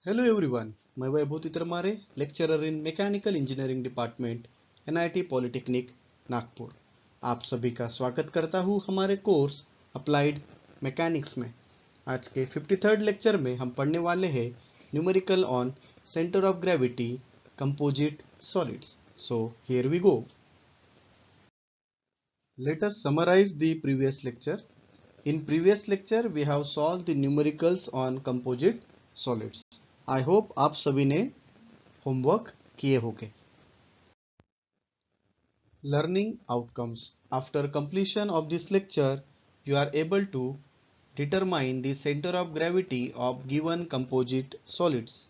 Hello everyone, मैं Vaibhav Titarmare, lecturer in mechanical engineering department, NIT polytechnic Nagpur. आप सभी का स्वागत करता हूँ हमारे कोर्स अप्लाइड मैकेनिक्स में। आज के 53rd लेक्चर में हम पढ़ने वाले हैं numerical on centre of gravity composite solids. So here we go. Let us summarize the previous lecture. In previous lecture we have solved the numericals on composite solids. I hope आप सभी ने homework किए होंगे। Learning outcomes. After completion of this lecture, you are able to determine the center of gravity of given composite solids.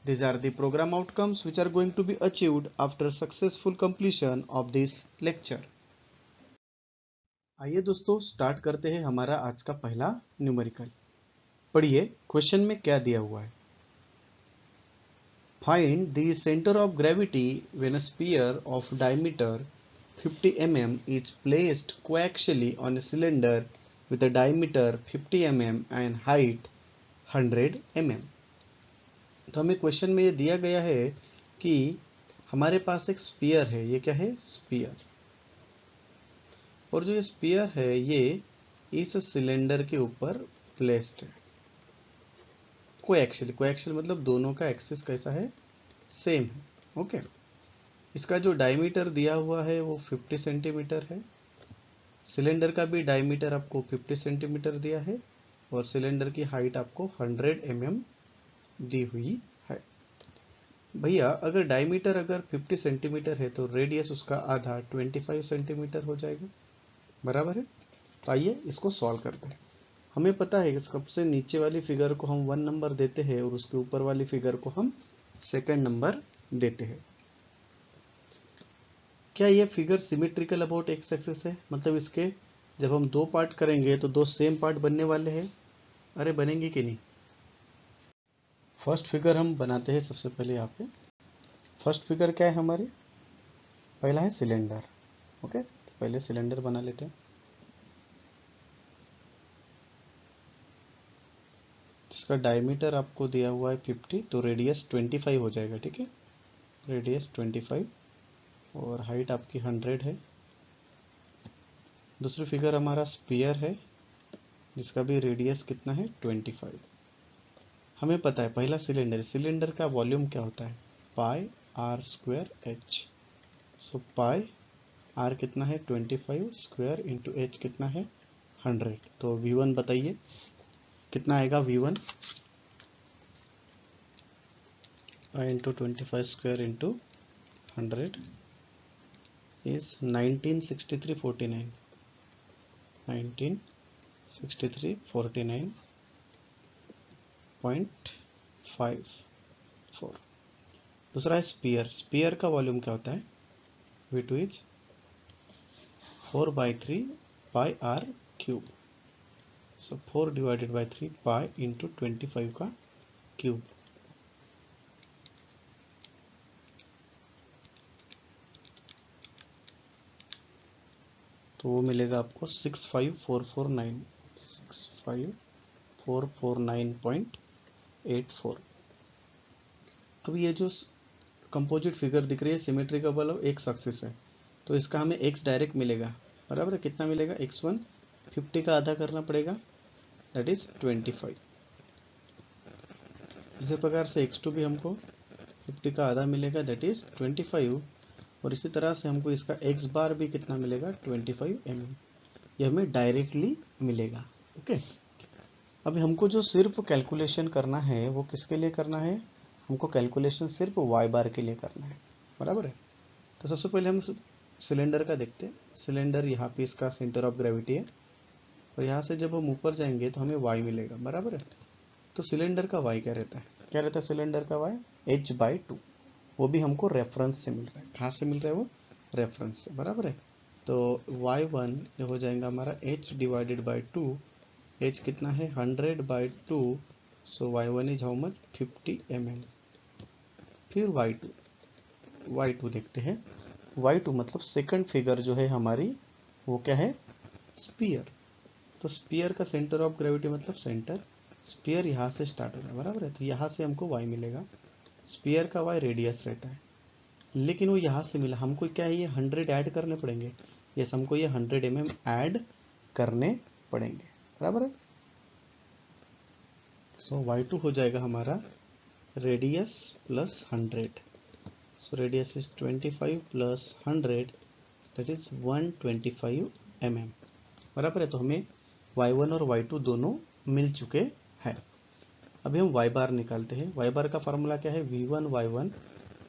These are the program outcomes which are going to be achieved after successful completion of this lecture. आइए दोस्तों start करते हैं हमारा आज का पहला numerical. पढ़िए question में क्या दिया हुआ है। Find the center of gravity when a sphere of diameter 50 mm is placed coaxially on a cylinder with a diameter 50 mm and height 100 mm। तो हमें क्वेश्चन में ये दिया गया है कि हमारे पास एक स्फीयर है। ये क्या है? स्फीयर। और जो ये स्फीयर है ये इस सिलेंडर के ऊपर प्लेस्ड है कोएक्सियल। कोएक्सियल मतलब दोनों का एक्सिस कैसा है? सेम है। ओके। इसका जो डायमीटर दिया हुआ है वो 50 सेंटीमीटर है। सिलेंडर का भी डायमीटर आपको 50 सेंटीमीटर दिया है और सिलेंडर की हाइट आपको 100 mm दी हुई है। भैया अगर डायमीटर अगर 50 सेंटीमीटर है तो रेडियस उसका आधा 25 सेंटीमीटर हो जाएगा, बराबर है। तो आइए इसको सॉल्व करते हैं। हमें पता है कि सबसे नीचे वाली फिगर को हम 1 नंबर देते हैं और उसके ऊपर वाली फिगर को हम सेकंड नंबर देते हैं। क्या ये figure symmetrical about x axis है? मतलब इसके जब हम दो पार्ट करेंगे तो दो सेम पार्ट बनने वाले हैं। अरे बनेंगे कि नहीं? फर्स्ट फिगर हम बनाते हैं सबसे पहले। यहाँ पे फर्स्ट फिगर क्या है हमारी? पहला है सिलेंडर। ओके, तो पहले सिलेंडर बना लेते हैं। इसका डायमीटर आपको दिया हुआ है 50, तो रेडियस 25 हो जाएगा। ठीक है, रेडियस 25 और हाइट आपकी 100 है। दूसरी फिगर हमारा स्फीयर है जिसका भी रेडियस कितना है? 25। हमें पता है पहला सिलेंडर, सिलेंडर का वॉल्यूम क्या होता है? Pi r square h. So pi r कितना है? 25 स्क्वायर इंटू एच कितना है? 100। तो V1 बताइए कितना आएगा? V1 pi into 25 square into 100 is 196349। 196349.54। दूसरा है स्पीयर। स्पीयर का वॉल्यूम क्या होता है? V2 is 4/3 pi r cube. So 4/3 pi into 25 का क्यूब। तो वो मिलेगा आपको 65449। 65449.84। अब ये जो कंपोजिट फिगर दिख रही है सिमेट्री का वाला एक्स एक्सिस है, तो इसका हमें एक्स डायरेक्ट मिलेगा, बराबर है। कितना मिलेगा? x1 50 का आधा करना पड़ेगा, दैट इज 25। इसी प्रकार से x2 भी हमको 50 का आधा मिलेगा, दैट इज 25। और इसी तरह से हमको इसका x बार भी कितना मिलेगा? 25 mm। ये हमें डायरेक्टली मिलेगा। ओके। अभी हमको जो सिर्फ कैलकुलेशन करना है वो किसके लिए करना है? हमको कैलकुलेशन सिर्फ y बार के लिए करना है, बराबर है। तो सबसे पहले हम सिलेंडर का देखते हैं। सिलेंडर यहाँ पे इसका सेंटर ऑफ ग्रेविटी है और यहाँ से जब हम ऊपर जाएंगे तो हमें y मिलेगा, बराबर है। तो सिलेंडर का y क्या रहता है? क्या रहता है सिलेंडर का y? h/2। वो भी हमको रेफरेंस से मिल रहा है। कहाँ से मिल रहा है वो? रेफरेंस से, बराबर है। तो y1 हो जाएगा हमारा h/2। h कितना है? 100/2। सो y1 is how much? 50 mm। फिर y2 देखते हैं। y2 मतलब सेकंड फिगर जो है हमारी वो क्या है? स्पीयर। तो स्पीयर का सेंटर ऑफ ग्रेविटी मतलब सेंटर स्पीयर यहाँ से स्टार्ट हो रहा है, बराबर है, तो यहाँ से हमको y मिलेगा। स्पीयर का y रेडियस रहता है, लेकिन वो यहाँ से मिला हमको, क्या है ये 100 ऐड करने पड़ेंगे। यस, हमको ये 100 mm ऐड करने पड़ेंगे, बराबर है। सो y2 हो जाएगा हमारा radius plus 100। So radius is 25 plus 100, that is 125 mm, बराबर है। तो हमें y1 और y2 दोनों मिल चुके हैं। अभी हम y बार निकालते हैं। y बार का फार्मूला क्या है, v1 y1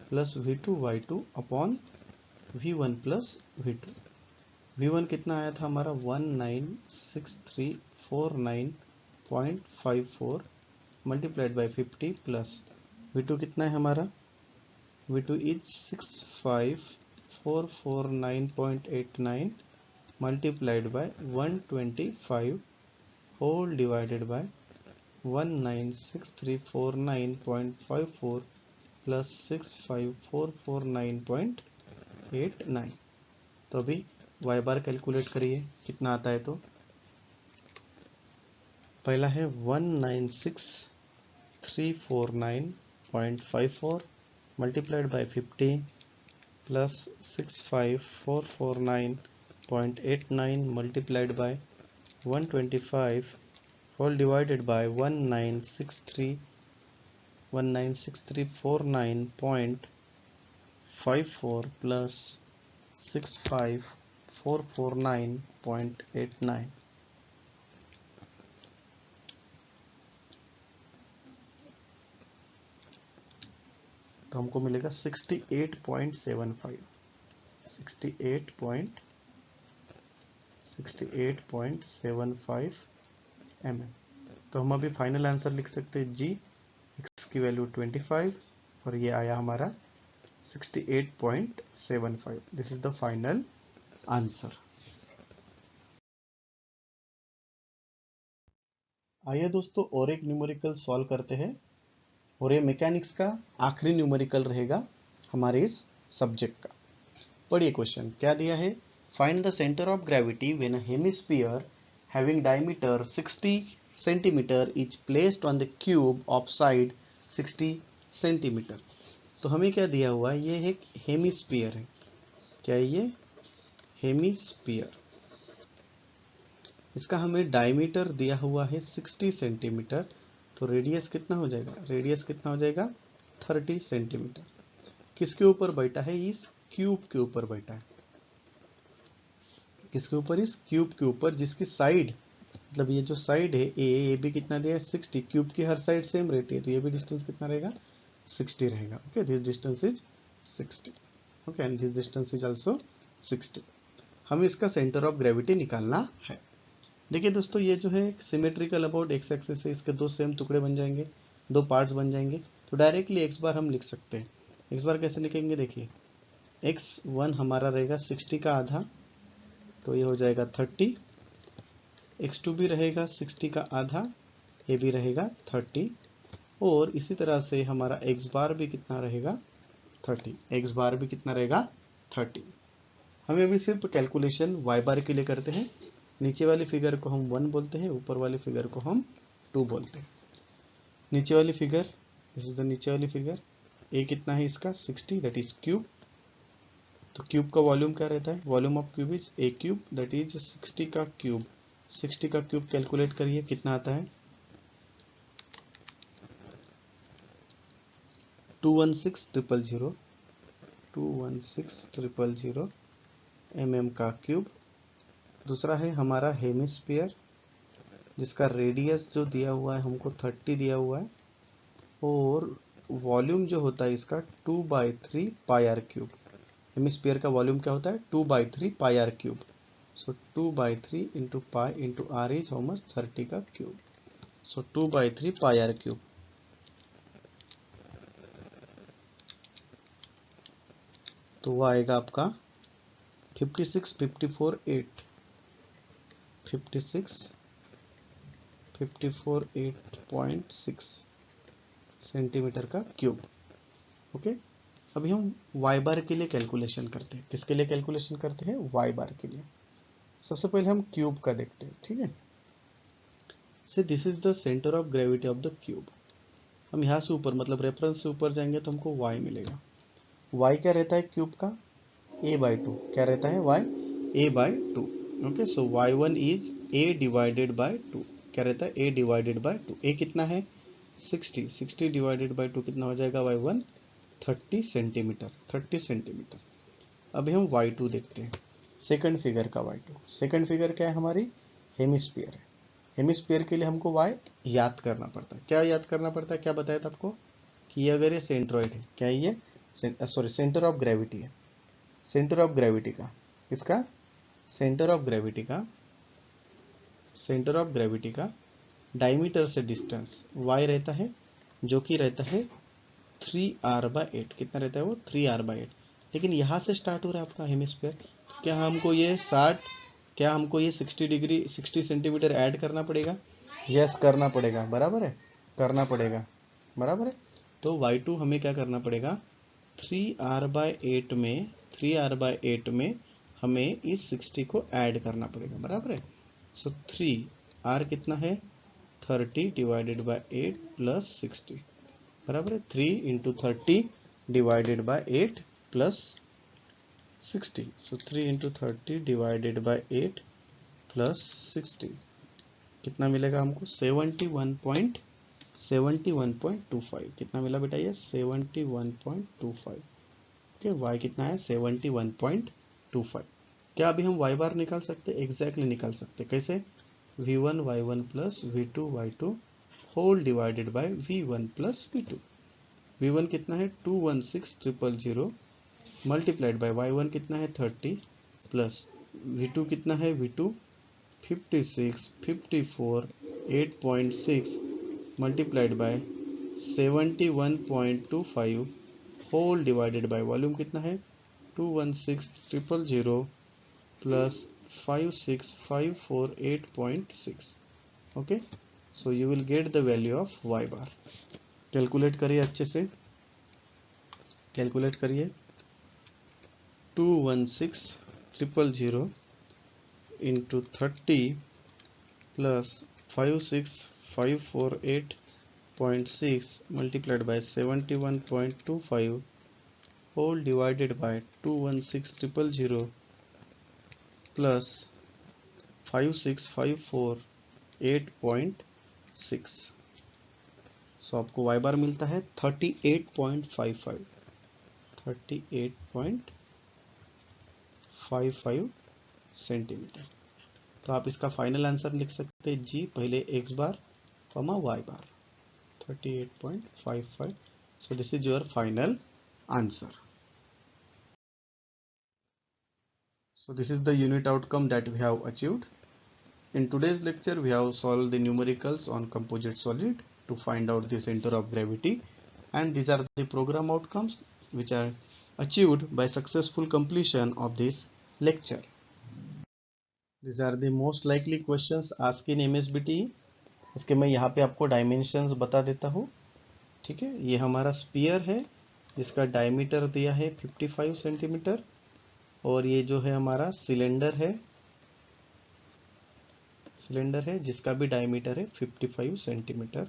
plus v2 y2 upon v1 plus v2। v1 कितना आया था हमारा 196349.54 मल्टीप्लाइड बाई 50 प्लस v2 कितना है हमारा, v2 is 65449.89 multiplied by 125 whole divided by 196349.54 plus 65449.89। तो अभी y बार कैलकुलेट करिए कितना आता है। तो पहला है 196349.54 multiplied by 50 plus 65449.89 multiplied by 125 whole divided by 196349.54 plus 65449.89। तो हमको मिलेगा 68.75 mm। तो हम अभी फाइनल आंसर लिख सकते हैं जी, एक्स की वैल्यू 25 और ये आया हमारा 68.75। This is the final answer. आइए दोस्तों और एक न्यूमेरिकल सॉल्व करते हैं, और ये मैकेनिक्स का आखिरी न्यूमेरिकल रहेगा हमारे इस सब्जेक्ट का। पढ़िए क्वेश्चन क्या दिया है, find the centre of gravity when a hemisphere having diameter 60 centimetre is placed on the cube of side 60 centimetre. तो हमें क्या दिया हुआ है, ये एक हेमिस्फीयर है। क्या है ये, हेमिस्फीयर। इसका हमें डायमीटर दिया हुआ है 60 सेंटीमीटर। तो रेडियस कितना हो जाएगा, रेडियस कितना हो जाएगा 30 सेंटीमीटर। किसके ऊपर बैठा है, इस क्यूब के ऊपर बैठा है। किसके ऊपर, इस क्यूब के ऊपर, जिसकी साइड, मतलब ये जो साइड है ए भी कितना दिया है 60। क्यूब की हर साइड सेम रहती है, तो ये भी डिस्टेंस कितना रहेगा 60 रहेगा। Okay, this distance is 60। Okay, and this distance is also 60। हमें इसका सेंटर ऑफ ग्रेविटी निकालना है। देखिए दोस्तों, ये जो है सिमेट्रिकल अबाउट एक्स एक्सिस है, इसके दो सेम टुकड़े बन जाएंगे, दो पार्ट्स बन जाएंगे। तो डायरेक्टली एक्स बार हम लिख सकते हैं। एक्स बार कैसे लिखेंगे, देखिए x1 हमारा रहेगा 60 का आधा, तो ये हो जाएगा 30। x2 भी रहेगा 60 का आधा, ये भी रहेगा 30। और इसी तरह से हमारा x बार भी कितना रहेगा 30, x बार भी कितना रहेगा 30। हमें अभी सिर्फ कैलकुलेशन y बार के लिए करते हैं। नीचे वाली फिगर को हम 1 बोलते हैं, ऊपर वाली फिगर को हम 2 बोलते हैं। नीचे वाली फिगर, दिस इज द नीचे वाली फिगर। a कितना है इसका 60, दैट इज क्यूब। तो क्यूब का वॉल्यूम क्या रहता है, volume of cube is a cube, that is 60 का क्यूब। 60 का क्यूब कैलकुलेट करिए कितना आता है, 216000 216000 mm का क्यूब। दूसरा है हमारा हेमिस्फीयर, जिसका रेडियस जो दिया हुआ है हमको 30 दिया हुआ है, और वॉल्यूम जो होता है इसका 2/3 पाई आर क्यूब। हेमिस्फीयर का वॉल्यूम क्या होता है 2/3 pi r cube. So 2/3 into pi into r is how much 30 का cube. So 2/3 pi r cube. तो वो आएगा आपका 56,8.6 सेंटीमीटर का क्यूब। ओके, अभी हम y बार के लिए कैलकुलेशन करते हैं। किसके लिए कैलकुलेशन करते हैं, y बार के लिए। सबसे पहले हम क्यूब का देखते हैं, ठीक है। से this is the centre of gravity of the cube. हम यहाँ से ऊपर मतलब रेफरेंस से ऊपर जाएंगे तो हमको y मिलेगा। y क्या रहता है क्यूब का? a/2। क्या रहता है y? a/2। Okay, so y1 is a divided by 2। क्या रहता है? a divided by 2। a कितना है? 60। 60 डिवाइडेड बाय 2 कितना हो जाएगा y1? 30 सेंटीमीटर। 30 सेंटीमीटर। अभी हम y2 देखते हैं, सेकंड फिगर का y2। सेकंड फिगर क्या है हमारी? हेमिस्फीयर है। हेमिस्फीयर के लिए हमको y याद करना पड़ता है। क्या याद करना पड़ता है? क्या बताया था आपको कि अगर ये सेंट्रॉइड है, क्या ये सॉरी सेंटर ऑफ ग्रेविटी है। सेंटर ऑफ ग्रेविटी का, किसका? सेंटर ऑफ ग्रेविटी का, सेंटर ऑफ ग्रेविटी का डायमीटर से डिस्टेंस y रहता है, जो कि रहता है 3r/8। कितना रहता है वो? 3r/8। लेकिन यहाँ से स्टार्ट हो रहा है आपका हेमिस्फीयर। क्या हमको ये 60 डिग्री 60 सेंटीमीटर ऐड करना पड़ेगा? यस, करना पड़ेगा। बराबर है, करना पड़ेगा। बराबर है। तो y2 हमें क्या करना पड़ेगा? 3r/8 में हमें इस 60 को ऐड करना पड़ेगा। बराबर है। सो 3r कितना है? 30 डिवाइडेड बाय 8 प्लस 60। बराबर है। 3 into 30 divided by 8 plus 60। So 3 into 30 divided by 8 plus 60 कितना मिलेगा हमको? 71.25। कितना मिला बेटा? ये 71.25। ओके, y कितना है? 71.25। क्या अभी हम y बार निकाल सकते? एग्जैक्टली निकाल सकते। कैसे? v1 y1 plus v2 y2 whole divided by v1 plus v2। v1 कितना है? 216,000 मल्टीप्लाइड बाय y1 कितना है? 30 प्लस v2 कितना है? v2 56 54 8.6 multiplied by 71.25 whole divided by volume कितना है? 216,000 plus 56548.6। Okay, so you will get the value of y bar. Calculate करिए अच्छे से, कैलकुलेट करिए। 216,000 into 30 plus 56548.6 multiplied by 71.25 whole divided by 216,000 plus 56548.6। So आपको y बार मिलता है 38.55। 38.55 सेंटीमीटर। तो आप इसका फाइनल आंसर लिख सकते हैं जी, पहले x bar comma y bar 38.55। so this is your final answer. So this is the unit outcome that we have achieved. In today's lecture we have solved the numericals on composite solid to find out the center of gravity, and these are the program outcomes which are achieved by successful completion of this lecture. These are the most likely questions asked in MSBT. इसके मैं यहाँ पे आपको dimensions बता देता हूँ। ठीक है, ये हमारा स्पीयर है जिसका डायमीटर दिया है 55 सेंटीमीटर, और ये जो है हमारा सिलेंडर है जिसका भी डायमीटर है 55 सेंटीमीटर,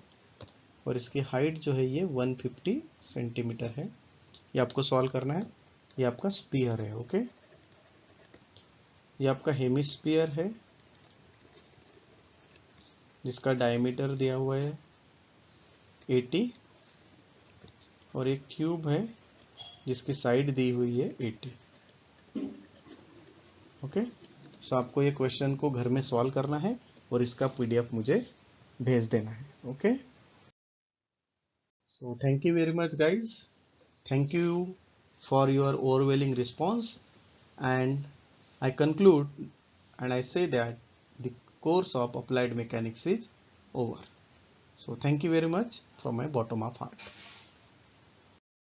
और इसकी हाइट जो है ये 150 सेंटीमीटर है। ये आपको सॉल्व करना है। ये आपका स्पीयर है। ओके, ये आपका हेमिस्फीयर है जिसका डायमीटर दिया हुआ है 80, और एक क्यूब है जिसकी साइड दी हुई है 80। ओके, सो आपको ये क्वेश्चन को घर में सॉल्व करना है और इसका पीडीएफ मुझे भेज देना है। Okay, so thank you very much guys. Thank you for your overwhelming response, and I conclude and I say that the course of applied mechanics is over. So thank you very much from my bottom of heart.